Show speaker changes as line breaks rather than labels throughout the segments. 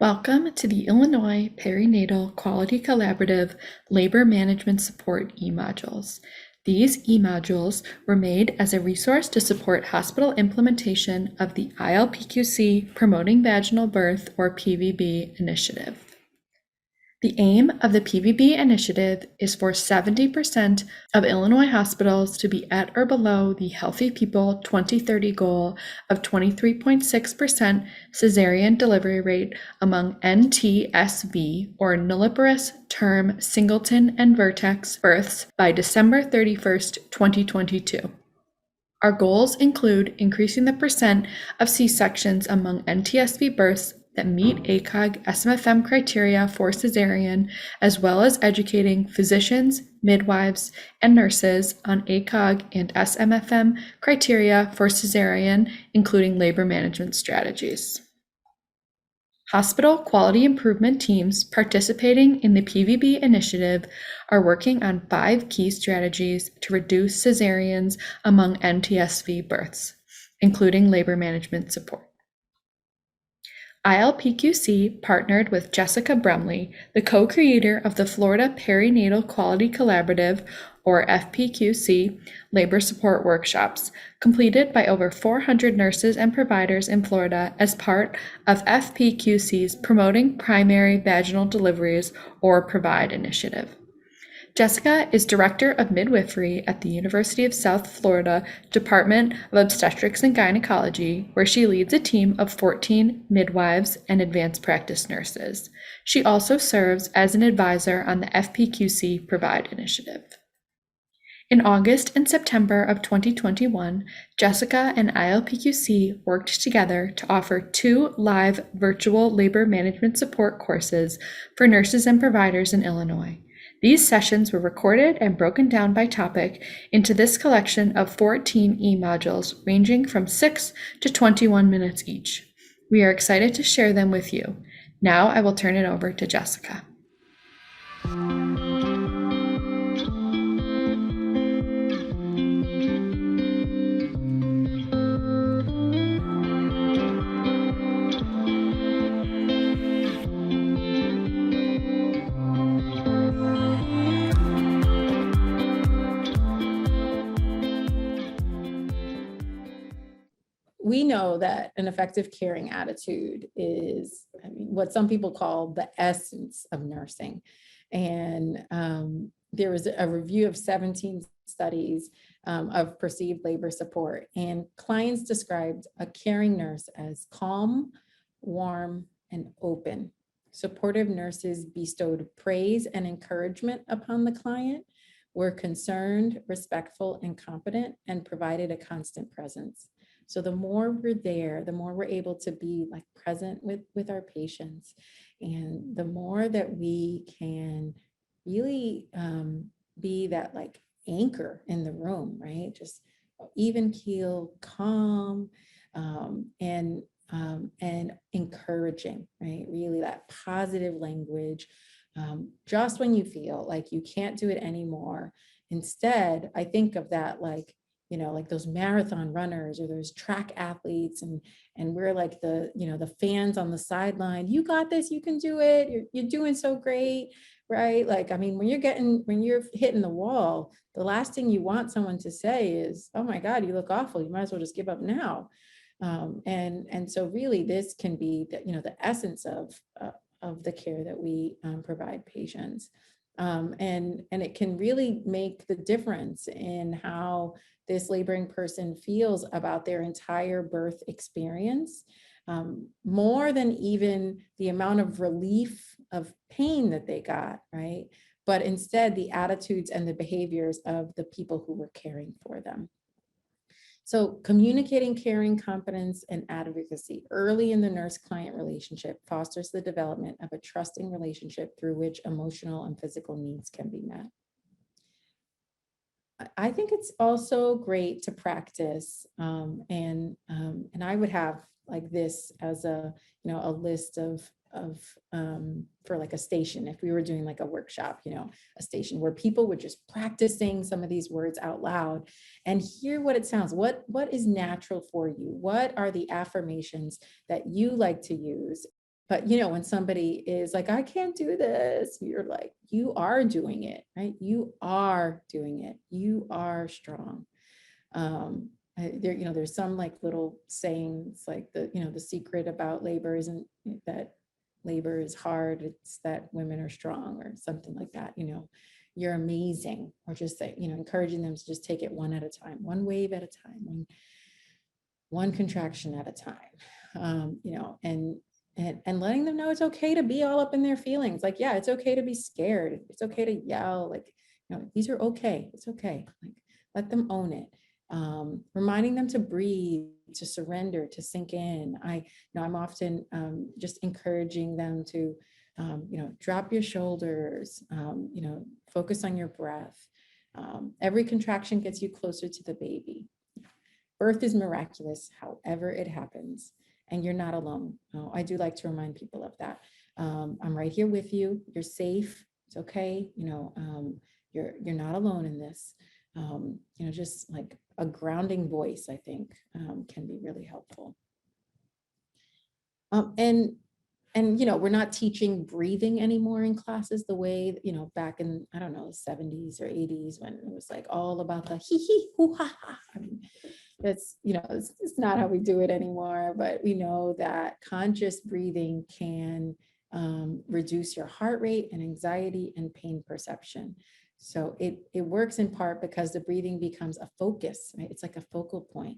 Welcome to the Illinois Perinatal Quality Collaborative Labor Management Support e-modules. These e-modules were made as a resource to support hospital implementation of the ILPQC Promoting Vaginal Birth, or PVB, initiative. The aim of the PVB initiative is for 70% of Illinois hospitals to be at or below the Healthy People 2030 goal of 23.6% cesarean delivery rate among NTSV, or nulliparous term singleton and vertex births, by December 31st, 2022. Our goals include increasing the percent of C-sections among NTSV births that meet ACOG SMFM criteria for cesarean, as well as educating physicians, midwives, and nurses on ACOG and SMFM criteria for cesarean, including labor management strategies. Hospital quality improvement teams participating in the PVB initiative are working on 5 key strategies to reduce cesareans among NTSV births, including labor management support. ILPQC partnered with Jessica Brumley, the co-creator of the Florida Perinatal Quality Collaborative, or FPQC, labor support workshops, completed by over 400 nurses and providers in Florida as part of FPQC's Promoting Primary Vaginal Deliveries, or PROVIDE initiative. Jessica is Director of Midwifery at the University of South Florida Department of Obstetrics and Gynecology, where she leads a team of 14 midwives and advanced practice nurses. She also serves as an advisor on the FPQC PROVIDE initiative. In August and September of 2021, Jessica and ILPQC worked together to offer 2 live virtual labor management support courses for nurses and providers in Illinois. These sessions were recorded and broken down by topic into this collection of 14 e-modules ranging from 6 to 21 minutes each. We are excited to share them with you. Now I will turn it over to Jessica.
We know that an effective caring attitude is, what some people call the essence of nursing. And there was a review of 17 studies of perceived labor support, and clients described a caring nurse as calm, warm, and open. Supportive nurses bestowed praise and encouragement upon the client, were concerned, respectful, and competent, and provided a constant presence. So the more we're there, the more we're able to be like present with our patients, and the more that we can really be that like anchor in the room, right? Just even keel, calm, and encouraging, right? Really that positive language. Just when you feel like you can't do it anymore, instead, I think of that like, like those marathon runners or those track athletes, and we're like the, the fans on the sideline. You got this, you can do it. You're doing so great, right? Like, I mean, when you're hitting the wall, the last thing you want someone to say is, "Oh my God, you look awful. You might as well just give up now." And so really this can be the essence of the care that we provide patients. And it can really make the difference in how this laboring person feels about their entire birth experience, more than even the amount of relief of pain that they got, right? But instead the attitudes and the behaviors of the people who were caring for them. So communicating caring competence and advocacy early in the nurse-client relationship fosters the development of a trusting relationship through which emotional and physical needs can be met. I think it's also great to practice, and I would have like this as a list of for like a station, if we were doing like a workshop, a station where people would just practice saying some of these words out loud and hear what it sounds. What is natural for you? What are the affirmations that you like to use? But you know, when somebody is like, I can't do this, you're like, you are doing it, right? You are doing it. You are strong. There, you know, there's some like little sayings like the secret about labor isn't that labor is hard, it's that women are strong or something like that, you're amazing, or just say, encouraging them to just take it one at a time, one wave at a time, one contraction at a time, and letting them know it's okay to be all up in their feelings. Like, yeah, it's okay to be scared. It's okay to yell. Like, these are okay. It's okay. Like, let them own it. Reminding them to breathe, to surrender, to sink in. I'm often just encouraging them to, drop your shoulders, focus on your breath. Every contraction gets you closer to the baby. Birth is miraculous, however it happens, and you're not alone. I do like to remind people of that. I'm right here with you. You're safe. It's okay. You're not alone in this. Just like a grounding voice, I think, can be really helpful. And we're not teaching breathing anymore in classes the way, back in, I don't know, 70s or 80s, when it was like all about the hee hee hoo ha ha. I mean, it's not how we do it anymore, but we know that conscious breathing can reduce your heart rate and anxiety and pain perception. So it works in part because the breathing becomes a focus, right? It's like a focal point.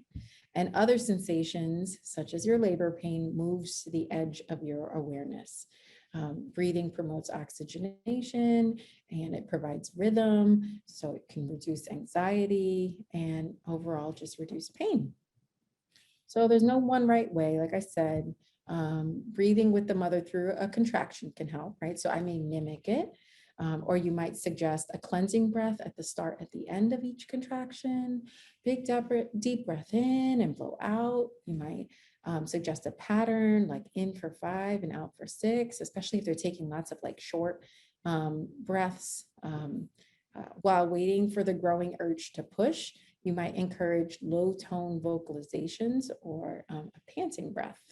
And other sensations, such as your labor pain, moves to the edge of your awareness. Breathing promotes oxygenation and it provides rhythm, so it can reduce anxiety and overall just reduce pain. So there's no one right way. Like I said, breathing with the mother through a contraction can help, right? So I may mimic it. Or you might suggest a cleansing breath at the start, at the end of each contraction. Big deep breath in and blow out. You might suggest a pattern like in for 5 and out for 6, especially if they're taking lots of like short breaths. While waiting for the growing urge to push, you might encourage low tone vocalizations or a panting breath.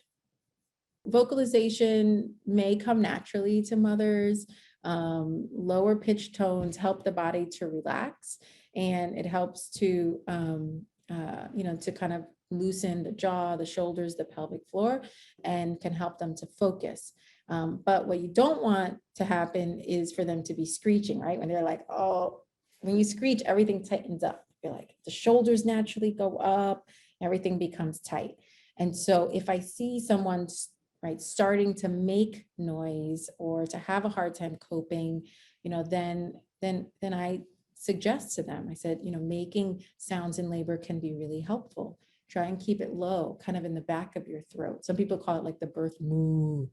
Vocalization may come naturally to mothers. Lower pitch tones help the body to relax, and it helps to, to kind of loosen the jaw, the shoulders, the pelvic floor, and can help them to focus. But what you don't want to happen is for them to be screeching, right? When they're like, oh, when you screech, everything tightens up. You're like, the shoulders naturally go up, everything becomes tight. And so if I see someone starting to make noise or to have a hard time coping, then I suggest to them, I said, making sounds in labor can be really helpful. Try and keep it low, kind of in the back of your throat. Some people call it like the birth moo.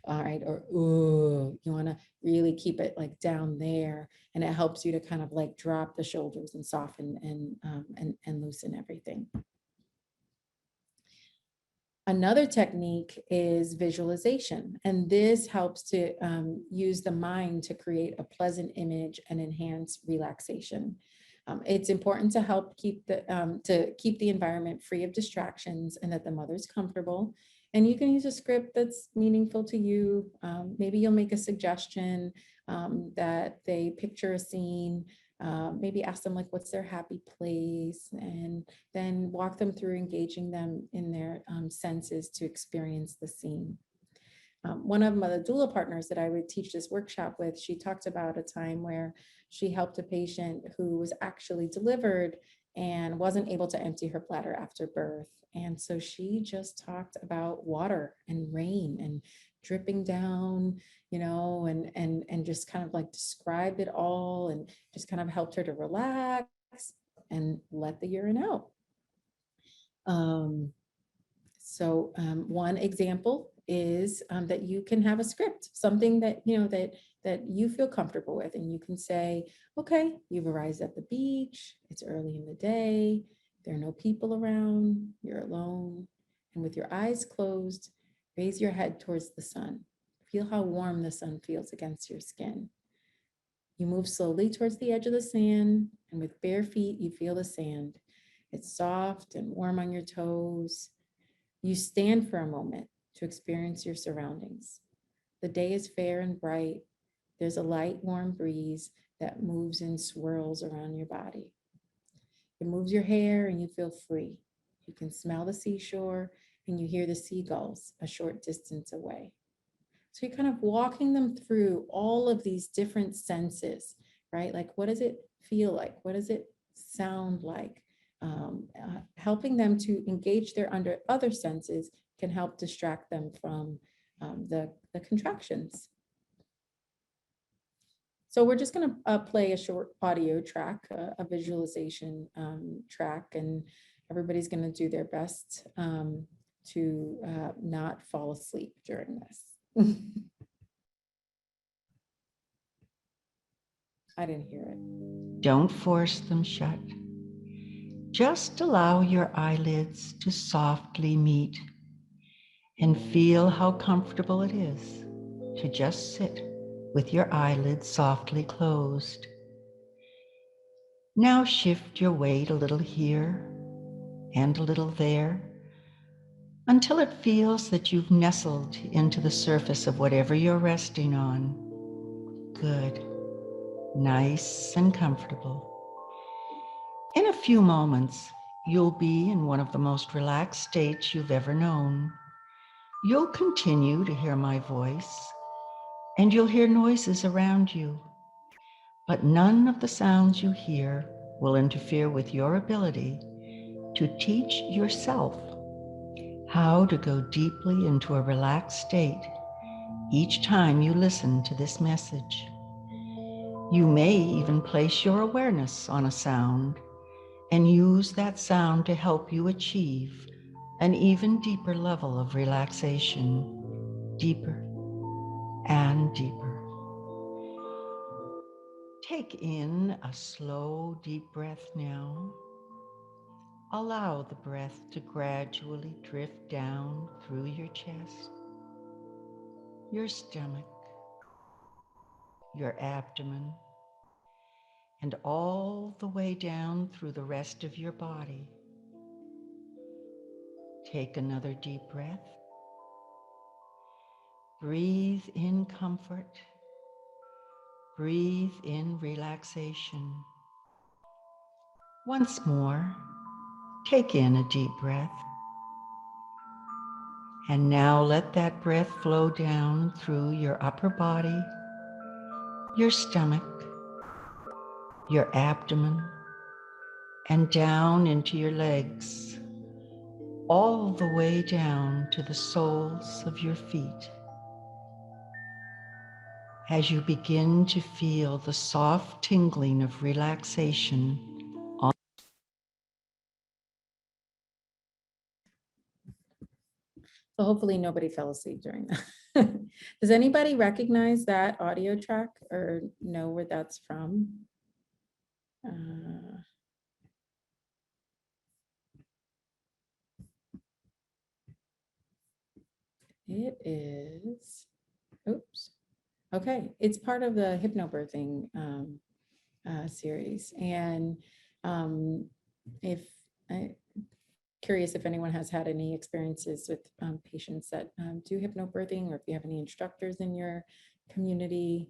All right, or ooh, you want to really keep it like down there, and it helps you to kind of like drop the shoulders and soften and loosen everything. Another technique is visualization, and this helps to use the mind to create a pleasant image and enhance relaxation. It's important to help keep the environment free of distractions and that the mother's comfortable. And you can use a script that's meaningful to you. Maybe you'll make a suggestion that they picture a scene. Maybe ask them like, what's their happy place, and then walk them through engaging them in their senses to experience the scene. One of my doula partners that I would teach this workshop with, she talked about a time where she helped a patient who was actually delivered and wasn't able to empty her bladder after birth. And so she just talked about water and rain and dripping down, and just kind of like described it all and just kind of helped her to relax and let the urine out. One example is that you can have a script, something that you feel comfortable with, and you can say, okay, you've arrived at the beach, it's early in the day, there are no people around, you're alone, and with your eyes closed, raise your head towards the sun. Feel how warm the sun feels against your skin. You move slowly towards the edge of the sand, and with bare feet, you feel the sand. It's soft and warm on your toes. You stand for a moment, to experience your surroundings. The day is fair and bright. There's a light, warm breeze that moves and swirls around your body. It moves your hair and you feel free. You can smell the seashore and you hear the seagulls a short distance away. So you're kind of walking them through all of these different senses, right? Like, what does it feel like? What does it sound like? Helping them to engage their other senses can help distract them from the contractions. So we're just going to play a short audio track, a visualization track, and everybody's going to do their best to not fall asleep during this. I didn't hear it.
Don't force them shut. Just allow your eyelids to softly meet and feel how comfortable it is to just sit with your eyelids softly closed. Now shift your weight a little here and a little there until it feels that you've nestled into the surface of whatever you're resting on. Good, nice and comfortable. In a few moments, you'll be in one of the most relaxed states you've ever known. You'll continue to hear my voice, and you'll hear noises around you, but none of the sounds you hear will interfere with your ability to teach yourself how to go deeply into a relaxed state each time you listen to this message. You may even place your awareness on a sound and use that sound to help you achieve an even deeper level of relaxation, deeper and deeper. Take in a slow, deep breath now. Allow the breath to gradually drift down through your chest, your stomach, your abdomen, and all the way down through the rest of your body. Take another deep breath. Breathe in comfort. Breathe in relaxation. Once more, take in a deep breath. And now let that breath flow down through your upper body, your stomach, your abdomen, and down into your legs, all the way down to the soles of your feet. As you begin to feel the soft tingling of relaxation on.
So hopefully nobody fell asleep during that. Does anybody recognize that audio track or know where that's from? It is, oops. Okay, it's part of the hypnobirthing series. And if curious if anyone has had any experiences with patients that do hypnobirthing, or if you have any instructors in your community.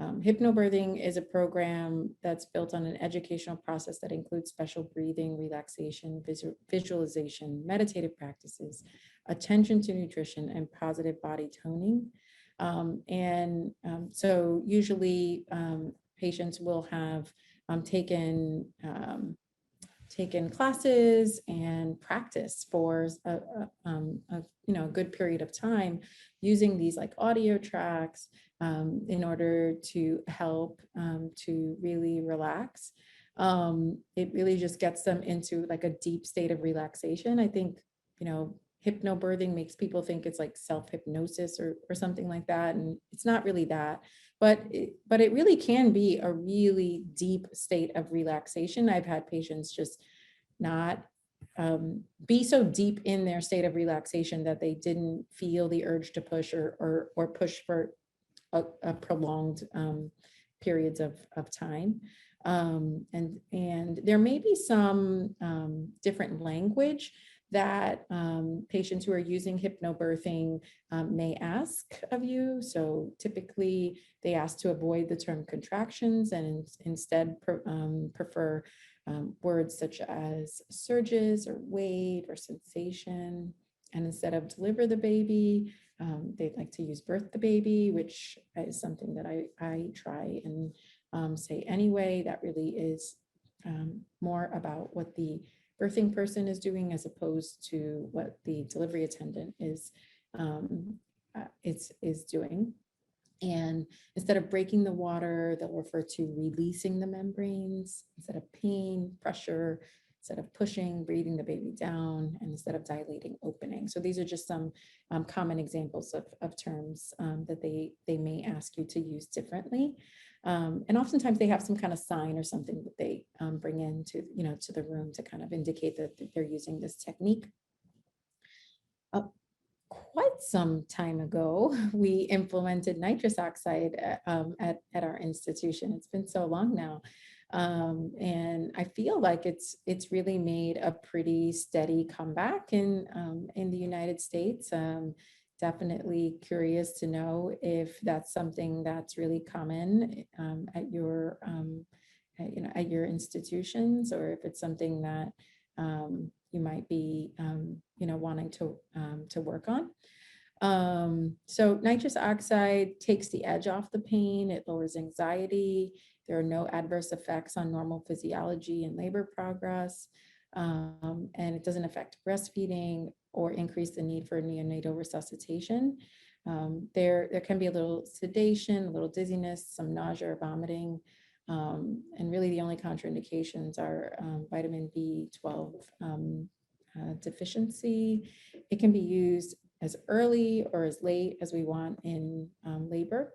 Hypnobirthing is a program that's built on an educational process that includes special breathing, relaxation, visualization, meditative practices, attention to nutrition, and positive body toning. So usually patients will have taken classes and practice for a good period of time using these like audio tracks in order to help to really relax. It really just gets them into like a deep state of relaxation. I think, hypnobirthing makes people think it's like self-hypnosis or something like that. And it's not really that, but it really can be a really deep state of relaxation. I've had patients just not be so deep in their state of relaxation that they didn't feel the urge to push or push for a prolonged periods of time. And there may be some different language that patients who are using hypnobirthing may ask of you. So typically they ask to avoid the term contractions and instead prefer words such as surges or wave or sensation. And instead of deliver the baby, they'd like to use birth the baby, which is something that I try and say anyway. That really is more about what the birthing person is doing as opposed to what the delivery attendant is doing. And instead of breaking the water, they'll refer to releasing the membranes. Instead of pain, pressure. Instead of pushing, breathing the baby down, and instead of dilating, opening. So these are just some common examples of terms that they may ask you to use differently. And oftentimes they have some kind of sign or something that they bring into, to the room to kind of indicate that they're using this technique. Quite some time ago, we implemented nitrous oxide at our institution. It's been so long now. And I feel like it's really made a pretty steady comeback in the United States. Definitely curious to know if that's something that's really common at your at your institutions, or if it's something that you might be wanting to work on. So nitrous oxide takes the edge off the pain. It lowers anxiety. There are no adverse effects on normal physiology and labor progress. And it doesn't affect breastfeeding or increase the need for neonatal resuscitation. There can be a little sedation, a little dizziness, some nausea or vomiting. And really the only contraindications are vitamin B12 deficiency. It can be used as early or as late as we want in labor.